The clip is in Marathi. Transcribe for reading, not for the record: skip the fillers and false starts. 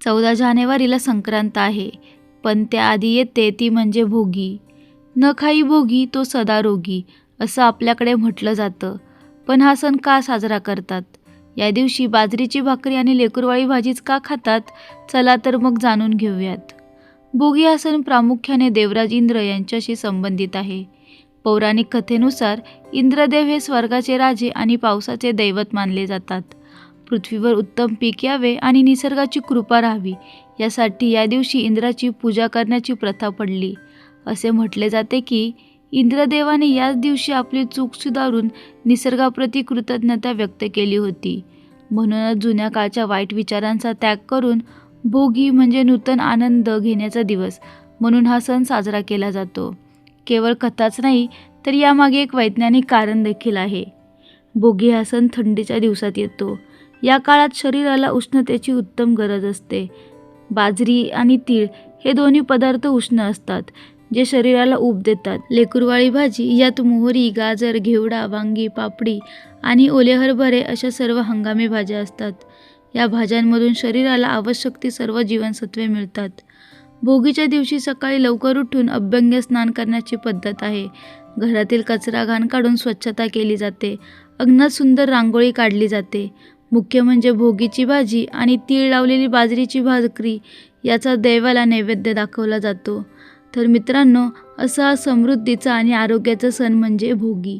14 जानेवारीला संक्रांत आहे, पण त्याआधी येते ती म्हणजे भोगी. न खाई भोगी तो सदा रोगी, असं आपल्याकडे म्हटलं जातं. पण हा सण का साजरा करतात? या दिवशी बाजरीची भाकरी आणि लेकरवाळी भाजीच का खातात? चला तर मग जाणून घेऊयात. भोगी हा सण प्रामुख्याने देवराज इंद्र यांच्याशी संबंधित आहे. पौराणिक कथेनुसार इंद्रदेव हे स्वर्गाचे राजे आणि पावसाचे दैवत मानले जातात. पृथ्वीवर उत्तम पीक यावे आणि निसर्गाची कृपा राहावी यासाठी या दिवशी इंद्राची पूजा करण्याची प्रथा पडली. असे म्हटले जाते की इंद्रदेवाने याच दिवशी आपली चूक सुधारून निसर्गाप्रती कृतज्ञता व्यक्त केली होती. म्हणूनच जुन्या काळच्या वाईट विचारांचा त्याग करून भोगी म्हणजे नूतन आनंद घेण्याचा दिवस म्हणून हा सण साजरा केला जातो. केवळ कथाच नाही तर यामागे एक वैज्ञानिक कारण देखील आहे. भोगी हा सण थंडीच्या दिवसात येतो. या काळात शरीराला उष्णतेची उत्तम गरज असते. बाजरी आणि तीळ हे दोन्ही पदार्थ उष्ण असतात, जे शरीराला ऊब देतात. लेकरवाळी भाजी यात मोहरी, गाजर, घेवडा, वांगी, पापडी आणि ओले हरभरे अशा सर्व हंगामी भाज्या असतात. या भाज्यांमधून शरीराला आवश्यक ती सर्व जीवनसत्वे मिळतात. भोगीच्या दिवशी सकाळी लवकर उठून अभ्यंग स्नान करण्याची पद्धत आहे. घरातील कचरा घाण काढून स्वच्छता केली जाते. अंगणात सुंदर रांगोळी काढली जाते. मुख्य म्हणजे भोगीची भाजी आणि तीळ लावलेली बाजरीची भाकरी याचा दैवाला नैवेद्य दाखवला जातो. तर मित्रांनो, असा समृद्धीचा आणि आरोग्याचा सण म्हणजे भोगी.